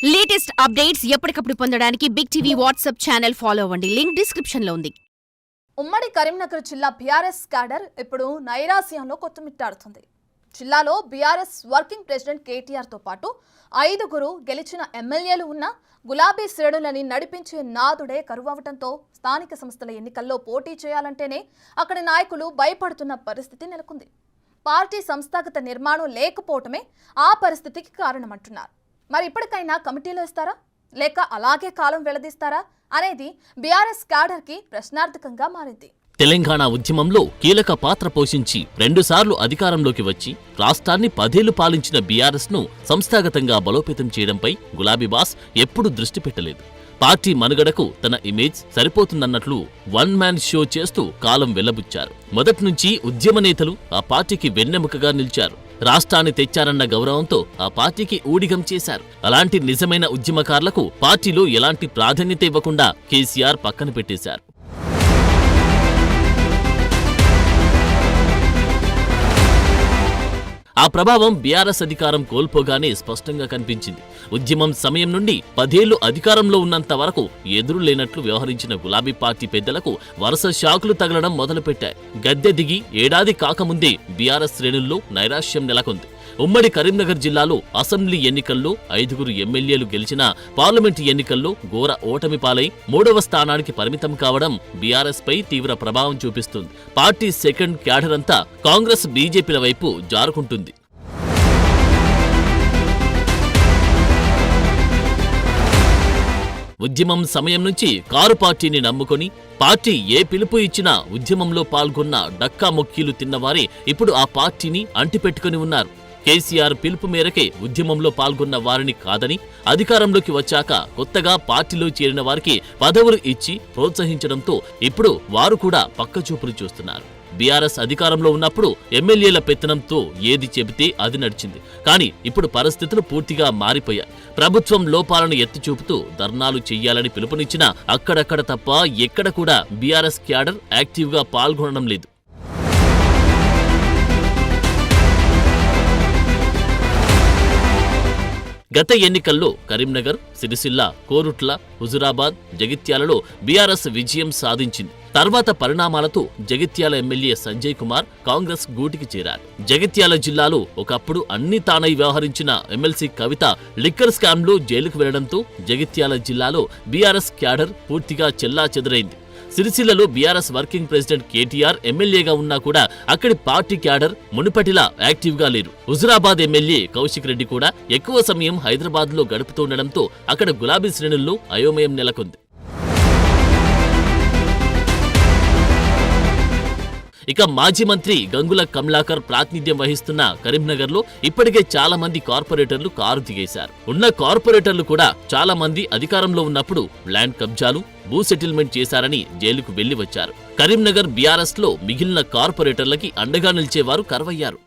Latest updates ఎప్పటికప్పుడు పొందడానికి big TV WhatsApp channel follow అవ్వండి. లింక్ డిస్క్రిప్షన్ లో ఉంది. ఉమ్మడి కరీంనగర్ జిల్లా బీఆర్ఎస్ క్యాడర్ ఇప్పుడు నైరాశ్యంలో కొట్టుమిట్టాడుతుంది. జిల్లాలో బీఆర్ఎస్ వర్కింగ్ ప్రెసిడెంట్ కేటీఆర్ తో పాటు 5గురు గెలిచిన ఎమ్మెల్యేలు ఉన్న గులాబీ శ్రేణులని నడిపించే నాదుడే కరువవటంతో స్థానిక సంస్థల ఎన్నికల్లో పోటీ చేయాలంటేనే అక్కడి నాయకులు భయపడుతున్న పరిస్థితి నెలకొంది. పార్టీ సంస్థాగత నిర్మాణం లేకపోవటమే ఆ పరిస్థితికి కారణమంటున్నారు. మరి ఇప్పటికైనా కమిటీలో ఇస్తారా లేక అలాగే కాలం వెళ్లదీస్తారా అనేది బీఆర్ఎస్ క్యాడర్కి ప్రశ్నార్థకంగా మారింది. తెలంగాణ ఉద్యమంలో కీలక పాత్ర పోషించి 2 సార్లు అధికారంలోకి వచ్చి రాష్ట్రాన్ని 10 ఏళ్లు పాలించిన బీఆర్ఎస్ ను సంస్థాగతంగా బలోపేతం చేయడంపై గులాబీ బాస్ ఎప్పుడూ దృష్టి పెట్టలేదు. పార్టీ మనుగడకు తన ఇమేజ్ సరిపోతుందన్నట్లు వన్ మ్యాన్ షో చేస్తూ కాలం వెళ్లబుచ్చారు. మొదటి నుంచి ఉద్యమ నేతలు ఆ పార్టీకి వెన్నెముకగా నిలిచారు. రాష్ట్రాన్ని తెచ్చారన్న గౌరవంతో ఆ పార్టీకి ఊడిగం చేశారు. అలాంటి నిజమైన ఉద్యమకారులకు పార్టీలో ఎలాంటి ప్రాధాన్యత ఇవ్వకుండా కేసీఆర్ పక్కన పెట్టేశారు. ఆ ప్రభావం బీఆర్ఎస్ అధికారం కోల్పోగానే స్పష్టంగా కనిపించింది. ఉద్యమం సమయం నుండి 10 ఏళ్లు అధికారంలో ఉన్నంత వరకు ఎదురు లేనట్లు వ్యవహరించిన గులాబీ పార్టీ పెద్దలకు వరుస షాకులు తగలడం మొదలుపెట్టాయి. గద్దె దిగి ఏడాది కాకముందే బీఆర్ఎస్ శ్రేణుల్లో నైరాశ్యం నెలకొంది. ఉమ్మడి కరీంనగర్ జిల్లాలో అసెంబ్లీ ఎన్నికల్లో 5గురు ఎమ్మెల్యేలు గెలిచిన పార్లమెంటు ఎన్నికల్లో ఘోర ఓటమి పాలై 3వ స్థానానికి పరిమితం కావడం బీఆర్ఎస్ పై తీవ్ర ప్రభావం చూపిస్తుంది. పార్టీ సెకండ్ క్యాడర్ అంతా కాంగ్రెస్ బీజేపీల వైపు జారుకుంటుంది. ఉద్యమం సమయం నుంచి కారు పార్టీని నమ్ముకొని పార్టీ ఏ పిలుపు ఇచ్చినా ఉద్యమంలో పాల్గొన్న డక్కా మొక్కీలు తిన్నవారే ఇప్పుడు ఆ పార్టీని అంటిపెట్టుకుని ఉన్నారు. కేసీఆర్ పిలుపు మేరకే ఉద్యమంలో పాల్గొన్న వారిని కాదని అధికారంలోకి వచ్చాక కొత్తగా పార్టీలో చేరిన వారికి పదవులు ఇచ్చి ప్రోత్సహించడంతో ఇప్పుడు వారు కూడా పక్కచూపులు చూస్తున్నారు. బీఆర్ఎస్ అధికారంలో ఉన్నప్పుడు ఎమ్మెల్యేల పెత్తనంతో ఏది చెబితే అది నడిచింది. కానీ ఇప్పుడు పరిస్థితులు పూర్తిగా మారిపోయాయి. ప్రభుత్వం లోపాలను ఎత్తి చూపుతూ ధర్నాలు చెయ్యాలని పిలుపునిచ్చినా అక్కడక్కడ తప్ప ఎక్కడ కూడా బీఆర్ఎస్ క్యాడర్ యాక్టివ్గా పాల్గొనడం లేదు. గత ఎన్నికల్లో కరీంనగర్, సిరిసిల్ల, కోరుట్ల, హుజురాబాద్, జగిత్యాలలో బీఆర్ఎస్ విజయం సాధించింది. తర్వాత పరిణామాలతో జగిత్యాల ఎమ్మెల్యే సంజయ్ కుమార్ కాంగ్రెస్ గూటికి చేరారు. జగిత్యాల జిల్లాలో ఒకప్పుడు అన్ని తానై వ్యవహరించిన ఎమ్మెల్సీ కవిత లిక్కర్ స్కామ్లో జైలుకు వెళ్లడంతో జగిత్యాల జిల్లాలో బీఆర్ఎస్ క్యాడర్ పూర్తిగా చెల్లాచెదురైంది. సిరిసిల్లలో బీఆర్ఎస్ వర్కింగ్ ప్రెసిడెంట్ కేటీఆర్ ఎమ్మెల్యేగా ఉన్నా కూడా అక్కడి పార్టీ క్యాడర్ మునుపటిలా యాక్టివ్గా లేరు. హుజురాబాద్ ఎమ్మెల్యే కౌశిక్ రెడ్డి కూడా ఎక్కువ సమయం హైదరాబాద్లో గడుపుతుండడంతో అక్కడ గులాబీ శ్రేణుల్లో అయోమయం నెలకొంది. ఇక మాజీ మంత్రి గంగుల కమలాకర్ ప్రాతినిధ్యం వహిస్తున్న కరీంనగర్లో ఇప్పటికే చాలా మంది కార్పొరేటర్లు కారు దిగేశారు. ఉన్న కార్పొరేటర్లు కూడా చాలా మంది అధికారంలో ఉన్నప్పుడు ల్యాండ్ కబ్జాలు, భూ సెటిల్మెంట్ చేశారని జైలుకు వెళ్లి వచ్చారు. కరీంనగర్ బీఆర్ఎస్ లో మిగిలిన కార్పొరేటర్లకి అండగా నిలిచేవారు కరువయ్యారు.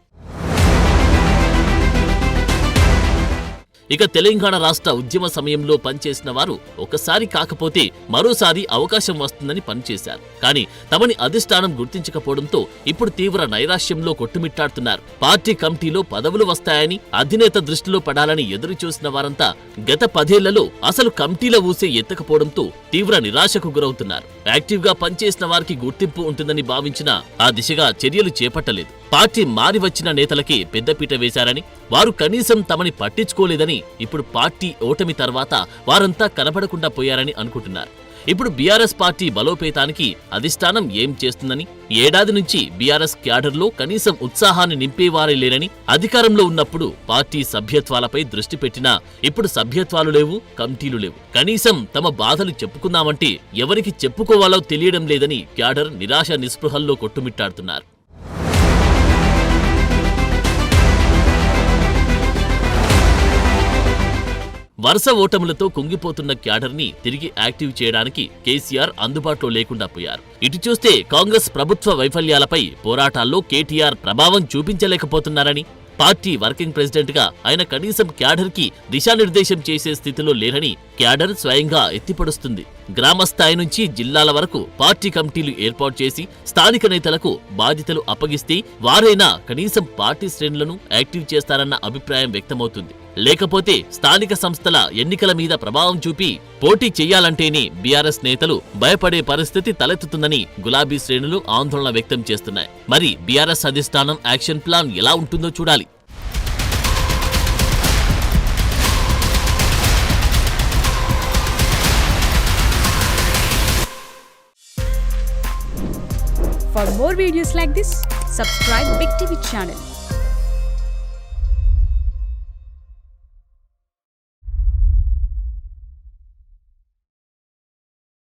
ఇక తెలంగాణ రాష్ట్ర ఉద్యమ సమయంలో పనిచేసిన వారు ఒకసారి కాకపోతే మరోసారి అవకాశం వస్తుందని పనిచేశారు. కానీ తమని అధిష్టానం గుర్తించకపోవడంతో ఇప్పుడు తీవ్ర నైరాశ్యంలో కొట్టుమిట్టాడుతున్నారు. పార్టీ కమిటీలో పదవులు వస్తాయని అధినేత దృష్టిలో పడాలని ఎదురు చూసిన వారంతా గత 10 ఏళ్లలో అసలు కమిటీల ఊసే ఎత్తకపోవడంతో తీవ్ర నిరాశకు గురవుతున్నారు. యాక్టివ్గా పనిచేసిన వారికి గుర్తింపు ఉంటుందని భావించిన ఆ దిశగా చర్యలు చేపట్టలేదు. పార్టీ మారి వచ్చిన నేతలకే పెద్దపీట వేశారని, వారు కనీసం తమని పట్టించుకోలేదని, ఇప్పుడు పార్టీ ఓటమి తర్వాత వారంతా కనబడకుండా పోయారని అనుకుంటున్నారు. ఇప్పుడు బీఆర్ఎస్ పార్టీ బలోపేతానికి అధిష్టానం ఏం చేస్తుందని, ఏడాది నుంచి బీఆర్ఎస్ క్యాడర్లో కనీసం ఉత్సాహాన్ని నింపేవారే లేరని, అధికారంలో ఉన్నప్పుడు పార్టీ సభ్యత్వాలపై దృష్టి పెట్టినా ఇప్పుడు సభ్యత్వాలు లేవు, కమిటీలు లేవు. కనీసం తమ బాధలు చెప్పుకుందామంటే ఎవరికి చెప్పుకోవాలో తెలియడం లేదని క్యాడర్ నిరాశ నిస్పృహల్లో కొట్టుమిట్టాడుతున్నారు. వరుస ఓటములతో కుంగిపోతున్న క్యాడర్ని తిరిగి యాక్టివ్ చేయడానికి కేసీఆర్ అందుబాటులో లేకుండా పోయారు. ఇటు చూస్తే కాంగ్రెస్ ప్రభుత్వ వైఫల్యాలపై పోరాటాల్లో కేటీఆర్ ప్రభావం చూపించలేకపోతున్నారని, పార్టీ వర్కింగ్ ప్రెసిడెంట్ గా ఆయన కనీసం క్యాడర్ కి దిశానిర్దేశం చేసే స్థితిలో లేరని క్యాడర్ స్వయంగా ఎత్తిపడుస్తుంది. గ్రామస్థాయి నుంచి జిల్లాల వరకు పార్టీ కమిటీలు ఏర్పాటు చేసి స్థానిక నేతలకు బాధ్యతలు అప్పగిస్తే వారైనా కనీసం పార్టీ శ్రేణులను యాక్టివ్ చేస్తారన్న అభిప్రాయం వ్యక్తమవుతుంది. లేకపోతే స్థానిక సంస్థల ఎన్నికల మీద ప్రభావం చూపి పోటీ చెయ్యాలంటేనే బీఆర్ఎస్ నేతలు భయపడే పరిస్థితి తలెత్తుతుందని గులాబీ శ్రేణులు ఆందోళన వ్యక్తం చేస్తున్నాయి. మరి బీఆర్ఎస్ అధిష్టానం యాక్షన్ ప్లాన్ ఎలా ఉంటుందో చూడాలి. For more videos like this, subscribe Big TV channel.